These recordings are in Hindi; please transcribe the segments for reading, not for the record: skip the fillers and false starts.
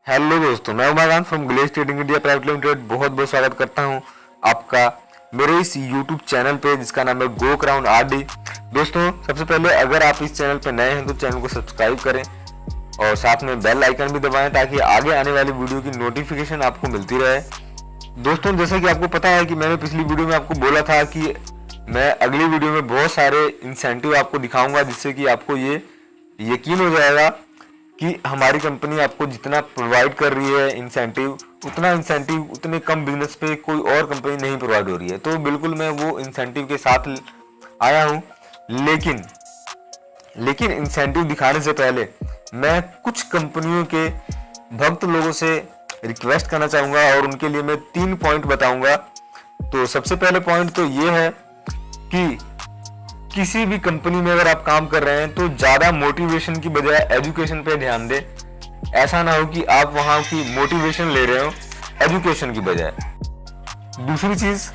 हेलो दोस्तों, मैं Umakant from Glaze Trading India Private Limited बहुत बहुत स्वागत करता हूं आपका मेरे इस यूट्यूब चैनल पे जिसका नाम है गो क्राउन आरडी। दोस्तों, सबसे पहले अगर आप इस चैनल पे नए हैं तो चैनल को सब्सक्राइब करें और साथ में बेल आइकन भी दबाएं ताकि आगे आने वाली वीडियो की नोटिफिकेशन आपको मिलती रहे। दोस्तों, जैसा कि आपको पता है कि मैंने पिछली वीडियो में आपको बोला था कि मैं अगली वीडियो में बहुत सारे इंसेंटिव आपको दिखाऊंगा जिससे कि आपको ये यकीन हो जाएगा कि हमारी कंपनी आपको जितना प्रोवाइड कर रही है इंसेंटिव, उतना इंसेंटिव उतने कम बिजनेस पे कोई और कंपनी नहीं प्रोवाइड हो रही है। तो बिल्कुल मैं वो इंसेंटिव के साथ आया हूँ, लेकिन इंसेंटिव दिखाने से पहले मैं कुछ कंपनियों के भक्त लोगों से रिक्वेस्ट करना चाहूँगा और उनके लिए मैं 3 पॉइंट बताऊँगा। तो सबसे पहले पॉइंट तो ये है कि किसी भी कंपनी में अगर आप काम कर रहे हैं तो ज़्यादा मोटिवेशन की बजाय एजुकेशन पे ध्यान दें। ऐसा ना हो कि आप वहाँ की मोटिवेशन ले रहे हो एजुकेशन की बजाय। दूसरी चीज़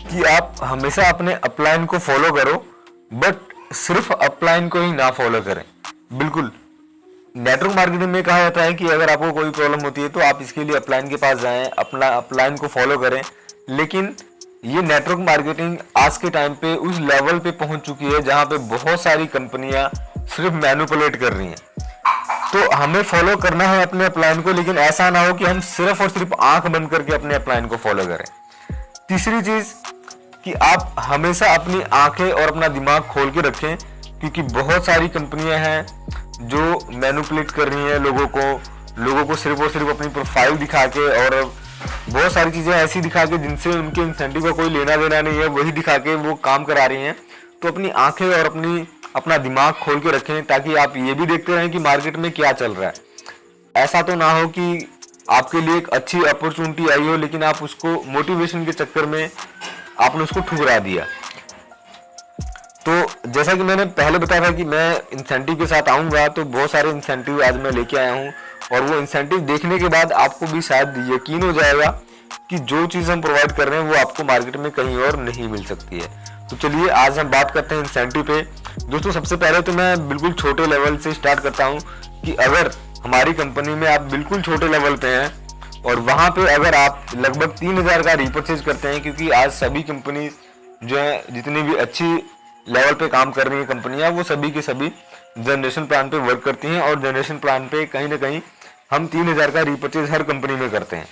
कि आप हमेशा अपने अपलाइन को फॉलो करो, बट सिर्फ अपलाइन को ही ना फॉलो करें। बिल्कुल, नेटवर्क मार्केटिंग में कहा जाता है कि अगर आपको कोई प्रॉब्लम होती है तो आप इसके लिए अपलाइन के पास जाएं, अपना अपलाइन को फॉलो करें। लेकिन ये नेटवर्क मार्केटिंग आज के टाइम पे उस लेवल पे पहुंच चुकी है जहां पे बहुत सारी कंपनियां सिर्फ मैनिपुलेट कर रही हैं। तो हमें फॉलो करना है अपने अपलाइन को, लेकिन ऐसा ना हो कि हम सिर्फ और सिर्फ आंख बंद करके अपने अपलाइन को फॉलो करें। तीसरी चीज कि आप हमेशा अपनी आंखें और अपना दिमाग खोल के रखें, क्योंकि बहुत सारी कंपनियां हैं जो मैनिपुलेट कर रही हैं लोगों को सिर्फ और सिर्फ अपनी प्रोफाइल दिखा के और बहुत सारी चीजें ऐसी दिखा के जिनसे उनके इंसेंटिव का कोई लेना देना नहीं है, वही दिखा के वो काम करा रही हैं। तो अपनी आंखें और अपना दिमाग खोल के रखें ताकि आप ये भी देखते रहें कि मार्केट में क्या चल रहा है। ऐसा तो ना हो कि आपके लिए एक अच्छी अपॉर्चुनिटी आई हो लेकिन आप उसको मोटिवेशन के चक्कर में आपने उसको ठुकरा दिया। तो जैसा कि मैंने पहले बताया था कि मैं इंसेंटिव के साथ आऊँगा, तो बहुत सारे इंसेंटिव आज मैं लेके आया हूँ और वो इंसेंटिव देखने के बाद आपको भी शायद यकीन हो जाएगा कि जो चीज़ हम प्रोवाइड कर रहे हैं वो आपको मार्केट में कहीं और नहीं मिल सकती है। तो चलिए आज हम बात करते हैं इंसेंटिव पे। दोस्तों, सबसे पहले तो मैं बिल्कुल छोटे लेवल से स्टार्ट करता हूँ कि अगर हमारी कंपनी में आप बिल्कुल छोटे लेवल पे हैं और वहाँ पे अगर आप लगभग 3000 का रीपरचेज करते हैं, क्योंकि आज सभी कंपनी जो है जितनी भी अच्छी लेवल पे काम कर रही है कंपनियां, वो सभी के सभी जनरेशन प्लान पे वर्क करती हैं और जनरेशन प्लान पे कहीं ना कहीं हम 3000 का रीपरचेज हर कंपनी में करते हैं।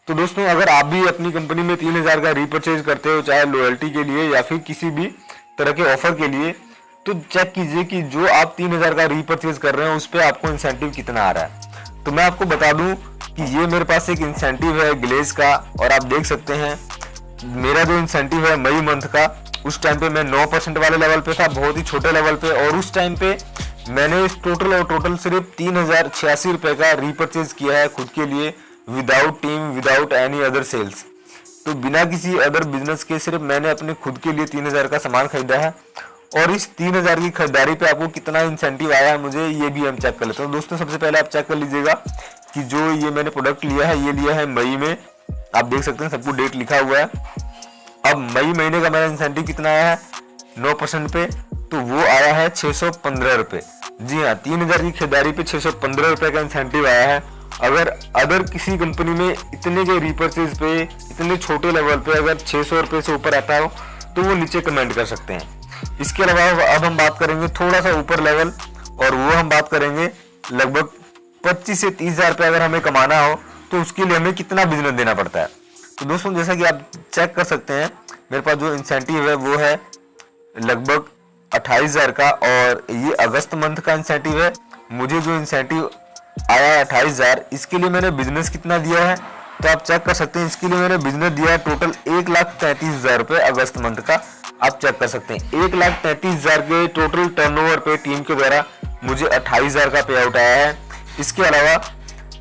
तो दोस्तों, अगर आप भी अपनी कंपनी में 3000 का रीपरचेज करते हो, चाहे लॉयल्टी के लिए या फिर किसी भी तरह के ऑफर के लिए, तो चेक कीजिए कि जो आप 3000 का रीपरचेज कर रहे हैं उस पर आपको इंसेंटिव कितना आ रहा है। तो मैं आपको बता दूं कि ये मेरे पास एक इंसेंटिव है ग्लेज का, और आप देख सकते हैं मेरा जो इंसेंटिव है मई मंथ का, उस टाइम पे मैं 9% वाले लेवल पे था, बहुत ही छोटे लेवल पे, और उस टाइम पे मैंने टोटल सिर्फ 3086 रुपए का रीपरचेज किया है खुद के लिए, without team, without any other sales. तो बिना किसी अदर बिजनेस के सिर्फ मैंने अपने खुद के लिए 3000 का सामान खरीदा है। और इस 3000 की खरीदारी पे आपको कितना इंसेंटिव आया है मुझे, ये भी हम चेक कर लेते हैं। दोस्तों, सबसे पहले आप चेक कर लीजिएगा कि जो ये मैंने प्रोडक्ट लिया है, ये लिया है मई में। आप देख सकते हैं सबको डेट लिखा हुआ है। अब मई महीने का मेरा इंसेंटिव कितना आया है 9% पे, तो वो आया है 615 रुपये। जी हाँ, 3000 की खरीदारी पे 615 रुपये का इंसेंटिव आया है। अगर अदर किसी कंपनी में इतने के रीपरचेज पे, इतने छोटे लेवल पे अगर 600 रुपये से ऊपर आता हो तो वो नीचे कमेंट कर सकते हैं। इसके अलावा अब हम बात करेंगे थोड़ा सा ऊपर लेवल, और वो हम बात करेंगे लगभग 25 से 30,000 रुपये अगर हमें कमाना हो तो उसके लिए हमें कितना बिजनेस देना पड़ता है। तो दोस्तों, जैसा कि आप चेक कर सकते हैं मेरे पास जो इंसेंटिव है वो है लगभग 28,000 का, और ये अगस्त मंथ का इंसेंटिव है। मुझे जो इंसेंटिव आया है 28,000, इसके लिए मैंने बिजनेस कितना दिया है तो आप चेक कर सकते हैं। इसके लिए मैंने बिजनेस दिया है टोटल 1,33,000 रुपये अगस्त मंथ का। आप चेक कर सकते हैं 1,33,000 के टोटल टर्नओवर पे टीम के द्वारा मुझे 28,000 का पे आउट आया है। इसके अलावा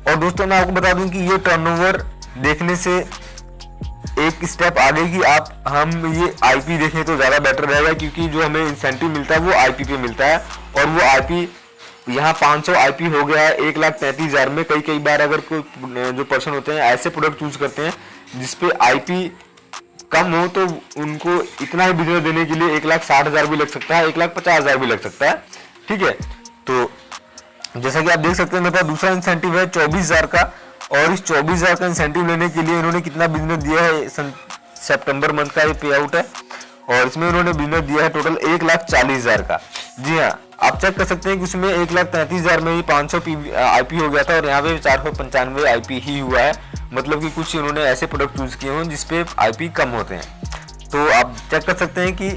और दोस्तों, मैं आपको बता दूं कि ये टर्नओवर देखने से एक स्टेप आगे की हम ये आईपी देखें तो ज़्यादा बेटर रहेगा, क्योंकि जो हमें इंसेंटिव मिलता है वो आईपी पे मिलता है, और वो आईपी यहाँ 500 आईपी हो गया है 1,33,000 में। कई बार अगर कोई जो पर्सन होते हैं ऐसे प्रोडक्ट चूज करते हैं जिसपे आईपी कम हो तो उनको इतना ही बिजनेस देने के लिए 1,60,000 भी लग सकता है, 1,50,000 भी लग सकता है। ठीक है, तो जैसा कि आप देख सकते हैं मेरे पास दूसरा इंसेंटिव है 24,000 का, और इस 24,000 का इंसेंटिव लेने के लिए इन्होंने कितना बिजनेस दिया है, सितंबर मंथ का ये पे आउट है, और इसमें उन्होंने बिजनेस दिया है टोटल 1,40,000 का। जी हाँ, आप चेक कर सकते हैं कि उसमें 1,33,000 में ही 500 IP हो गया था, और यहाँ पे 495 IP ही हुआ है। मतलब कि कुछ इन्होंने ऐसे प्रोडक्ट चूज किए हों जिसपे IP कम होते हैं। तो आप चेक कर सकते हैं कि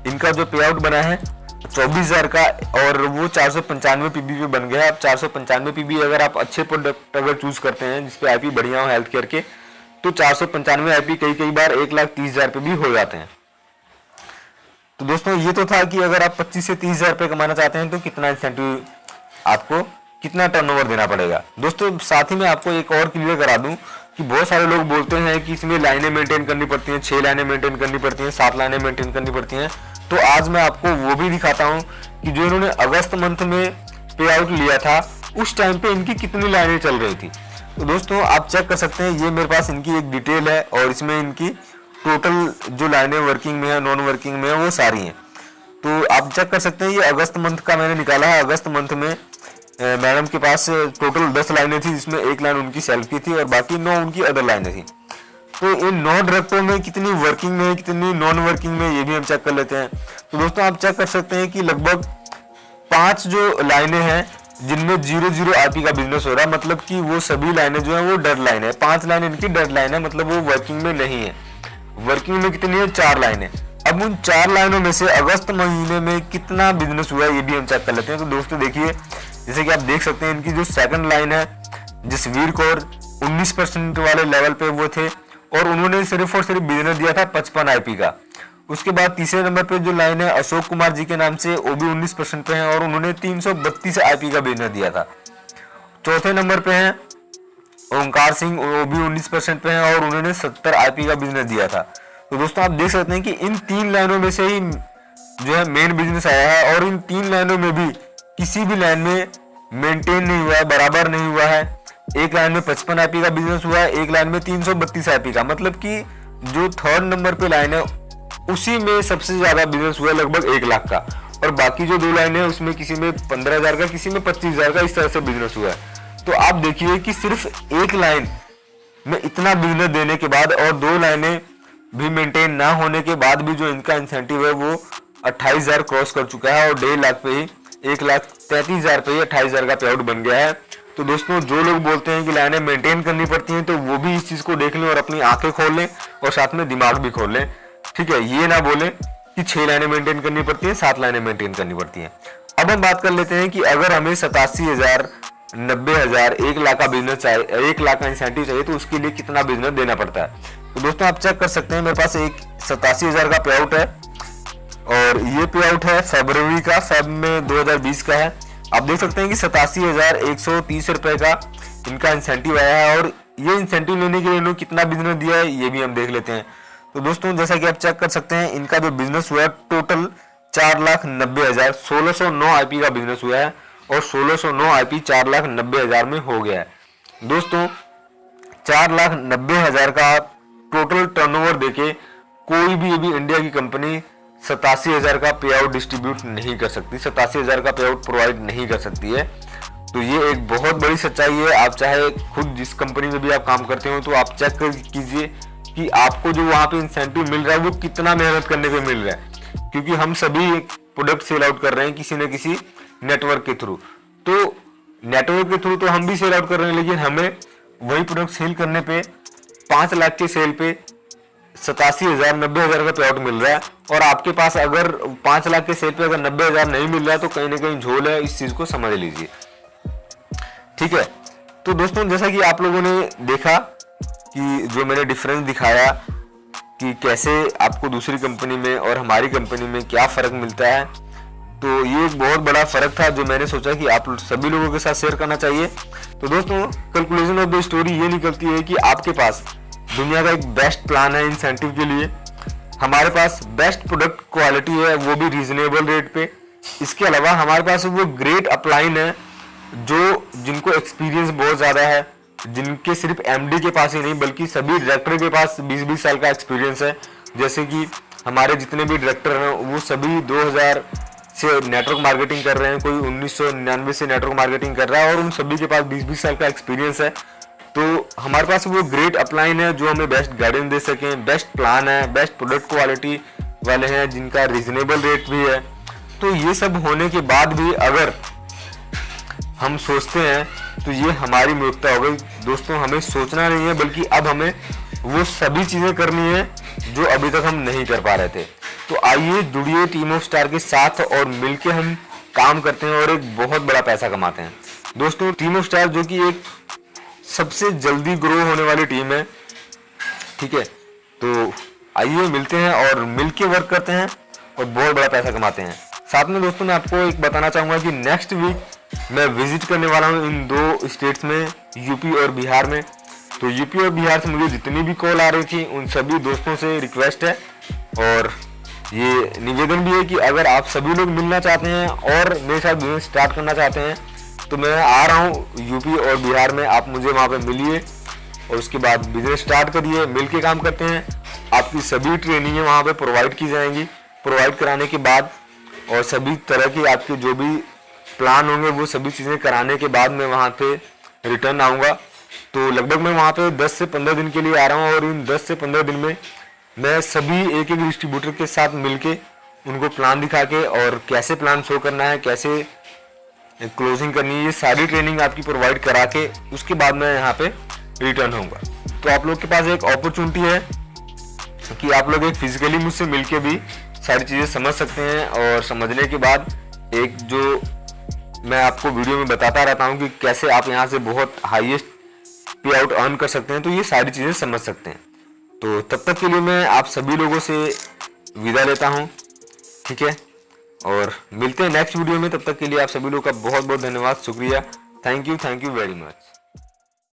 इनका जो पे आउट बना है 24,000 का, और वो 495 PB पे बन गया। अब 495 PB अगर आप अच्छे प्रोडक्ट अगर चूज करते हैं जिसपे IP बढ़िया हो हेल्थ केयर के, तो 495 IP कई बार 1,30,000 पे भी हो जाते हैं। तो दोस्तों ये तो था कि अगर आप 25 से 30,000 रुपये कमाना चाहते हैं तो कितना इंसेंटिव आपको, कितना टर्नओवर देना पड़ेगा। दोस्तों साथ ही मैं आपको एक और क्लियर करा दूं कि बहुत सारे लोग बोलते हैं कि इसमें लाइनें मेंटेन करनी पड़ती हैं, 6 लाइनें मेंटेन करनी पड़ती हैं, 7 लाइनें मेंटेन करनी पड़ती हैं। तो आज मैं आपको वो भी दिखाता हूँ कि जो इन्होंने अगस्त मंथ में पे आउट लिया था उस टाइम पे इनकी कितनी लाइनें चल रही थी। तो दोस्तों आप चेक कर सकते हैं, ये मेरे पास इनकी एक डिटेल है, और इसमें इनकी टोटल जो लाइनें वर्किंग में है, नॉन वर्किंग में है, वो सारी हैं। तो आप चेक कर सकते हैं, ये अगस्त मंथ का मैंने निकाला है। अगस्त मंथ में मैडम के पास टोटल 10 लाइनें थी, जिसमें 1 लाइन उनकी सेल्फ की थी और बाकी 9 उनकी अदर लाइनें थी। तो इन 9 डायरेक्टरों में कितनी वर्किंग में है, कितनी नॉन वर्किंग में, ये भी हम चेक कर लेते हैं। तो दोस्तों आप चेक कर सकते हैं कि लगभग 5 जो लाइनें हैं जिनमें 0 IP का बिजनेस हो रहा है, मतलब कि वो सभी लाइनें जो है वो डेड लाइन है। 5 लाइन इनकी डेड लाइन है, मतलब वो वर्किंग में नहीं है। वर्किंग में कितनी है, 4 लाइनें। अब उन 4 लाइनों में से अगस्त महीने में कितना बिजनेस हुआ है ये भी हम चेक कर लेते हैं। तो दोस्तों देखिए, जैसे कि आप देख सकते हैं इनकी जो सेकंड लाइन है जसवीर कौर 19% वाले लेवल पे वो थे, और उन्होंने सिर्फ और सिर्फ बिजनेस दिया था 55 IP का। उसके बाद तीसरे नंबर पे जो लाइन है अशोक कुमार जी के नाम से, वो भी 19% पे है और उन्होंने 332 IP का बिजनेस दिया था। चौथे नंबर पे है ओंकार सिंह, वो भी 19% पे हैं और उन्होंने 70 IP का बिजनेस दिया था। तो दोस्तों आप देख सकते हैं कि इन 3 लाइनों में से ही जो है मेन बिजनेस आया है, और इन 3 लाइनों में भी किसी भी लाइन में मेंटेन नहीं हुआ है, बराबर नहीं हुआ है। एक लाइन में 55 IP का बिजनेस हुआ है, एक लाइन में 332 IP का। मतलब कि जो थर्ड नंबर पे लाइन है उसी में सबसे ज्यादा बिजनेस हुआ है, लगभग 1 लाख का, और बाकी जो 2 लाइन है उसमें किसी में 15,000 का, किसी में 25,000 का, इस तरह से बिजनेस हुआ है। तो आप देखिए कि सिर्फ एक लाइन में इतना बिजनेस देने के बाद और 2 लाइनें भी मेंटेन ना होने के बाद भी जो इनका इंसेंटिव है वो 28,000 क्रॉस कर चुका है, और 1.5 लाख पे ही 1,33,000 पे ही 28,000 का पे आउट बन गया है। तो दोस्तों जो लोग बोलते हैं कि लाइनें मेंटेन करनी पड़ती हैं, तो वो भी इस चीज को देख लें और अपनी आंखें खोल लें और साथ में दिमाग भी खोल लें। ठीक है, ये ना बोले कि 6 लाइनें मेंटेन करनी पड़ती हैं, 7 लाइनें मेंटेन करनी पड़ती हैं। अब हम बात कर लेते हैं कि अगर हमें 87,000, 90,000, 1 लाख का बिजनेस चाहिए, 1 लाख का इंसेंटिव चाहिए, तो उसके लिए कितना बिजनेस देना पड़ता है। तो दोस्तों आप चेक कर सकते हैं, मेरे पास एक 87,000 का पे आउट है, और ये पे आउट है फरवरी का, फेब में 2020 का है। आप देख सकते हैं कि 87,130 रुपए का इनका इंसेंटिव आया है, और ये इंसेंटिव लेने के लिए इन्होंने कितना बिजनेस दिया है ये भी हम देख लेते हैं। तो दोस्तों जैसा कि आप चेक कर सकते हैं, इनका जो बिजनेस हुआ है टोटल 4,90,000, 1609 IP का बिजनेस हुआ है, और 1609 IP 4,90,000 में हो गया है। दोस्तों 4,90,000 का टोटल टर्नओवर देके कोई भी अभी इंडिया की कंपनी 87,000 का पे आउट डिस्ट्रीब्यूट नहीं कर सकती, 87,000 का पे आउट प्रोवाइड नहीं कर सकती है। तो ये एक बहुत बड़ी सच्चाई है। आप चाहे खुद जिस कंपनी में भी आप काम करते हो, तो आप चेक कीजिए कि आपको जो वहां पे इंसेंटिव मिल रहा है वो कितना मेहनत करने पे मिल रहा है, क्योंकि हम सभी एक प्रोडक्ट सेल आउट कर रहे हैं किसी न किसी नेटवर्क के थ्रू। तो नेटवर्क के थ्रू तो हम भी सेल आउट कर रहे हैं, लेकिन हमें वही प्रोडक्ट सेल करने पे 5 लाख के सेल पे 87,000, 90,000 का पे आउट मिल रहा है, और आपके पास अगर 5 लाख के सेल पे अगर 90,000 नहीं मिल रहा है तो कहीं ना कहीं झोल है। इस चीज को समझ लीजिए। ठीक है, तो दोस्तों जैसा कि आप लोगों ने देखा कि जो मैंने डिफरेंस दिखाया कि कैसे आपको दूसरी कंपनी में और हमारी कंपनी में क्या फर्क मिलता है, तो ये एक बहुत बड़ा फर्क था जो मैंने सोचा कि आप सभी लोगों के साथ शेयर करना चाहिए। तो दोस्तों कंक्लूजन ऑफ द स्टोरी ये निकलती है कि आपके पास दुनिया का एक बेस्ट प्लान है इंसेंटिव के लिए, हमारे पास बेस्ट प्रोडक्ट क्वालिटी है, वो भी रीजनेबल रेट पे। इसके अलावा हमारे पास वो ग्रेट अपलाइन है जो जिनको एक्सपीरियंस बहुत ज़्यादा है, जिनके सिर्फ एमडी के पास ही नहीं बल्कि सभी डायरेक्टर के पास 20-20 साल का एक्सपीरियंस है। जैसे कि हमारे जितने भी डायरेक्टर हैं वो सभी 2000 से नेटवर्क मार्केटिंग कर रहे हैं, कोई 1999 से नेटवर्क मार्केटिंग कर रहा है, और उन सभी के पास 20-20 साल का एक्सपीरियंस है। तो हमारे पास वो ग्रेट अपलाइन है जो हमें बेस्ट गाइडेंस दे सकें, बेस्ट प्लान है, बेस्ट प्रोडक्ट क्वालिटी वाले हैं जिनका रीजनेबल रेट भी है। तो ये सब होने के बाद भी अगर हम सोचते हैं तो ये हमारी मूर्खता हो गई। दोस्तों, हमें सोचना नहीं है, बल्कि अब हमें वो सभी चीज़ें करनी है जो अभी तक हम नहीं कर पा रहे थे। तो आइए जुड़िए टीम ऑफ स्टार के साथ और मिलके हम काम करते हैं और एक बहुत बड़ा पैसा कमाते हैं। दोस्तों, टीम ऑफ स्टार जो कि एक सबसे जल्दी ग्रो होने वाली टीम है, ठीक है। तो आइए मिलते हैं और मिलके वर्क करते हैं और बहुत बड़ा पैसा कमाते हैं। साथ में दोस्तों, मैं आपको एक बताना चाहूँगा कि नेक्स्ट वीक मैं विजिट करने वाला हूँ इन 2 स्टेट्स में, यूपी और बिहार में। तो यूपी और बिहार से मुझे जितनी भी कॉल आ रही थी उन सभी दोस्तों से रिक्वेस्ट है और ये निवेदन भी है कि अगर आप सभी लोग मिलना चाहते हैं और मेरे साथ बिजनेस स्टार्ट करना चाहते हैं तो मैं आ रहा हूँ यूपी और बिहार में। आप मुझे वहाँ पे मिलिए और उसके बाद बिजनेस स्टार्ट करिए, मिलके काम करते हैं। आपकी सभी ट्रेनिंगें वहाँ पे प्रोवाइड की जाएंगी। प्रोवाइड कराने के बाद और सभी तरह की आपके जो भी प्लान होंगे वो सभी चीज़ें कराने के बाद मैं वहाँ पे रिटर्न आऊँगा। तो लगभग मैं वहाँ पे 10 से 15 दिन के लिए आ रहा हूँ और इन 10 से 15 दिन में मैं सभी एक एक डिस्ट्रीब्यूटर के साथ मिलके उनको प्लान दिखा के और कैसे प्लान शो करना है, कैसे क्लोजिंग करनी है, ये सारी ट्रेनिंग आपकी प्रोवाइड करा के उसके बाद मैं यहाँ पे रिटर्न होऊंगा। तो आप लोग के पास एक अपॉर्चुनिटी है कि आप लोग एक फिजिकली मुझसे मिलके भी सारी चीज़ें समझ सकते हैं और समझने के बाद एक जो मैं आपको वीडियो में बताता रहता हूँ कि कैसे आप यहाँ से बहुत हाईएस्ट पे आउट अर्न कर सकते हैं, तो ये सारी चीज़ें समझ सकते हैं। तो तब तक के लिए मैं आप सभी लोगों से विदा लेता हूँ, ठीक है, और मिलते हैं नेक्स्ट वीडियो में। तब तक के लिए आप सभी लोगों का बहुत बहुत धन्यवाद, शुक्रिया, थैंक यू वेरी मच।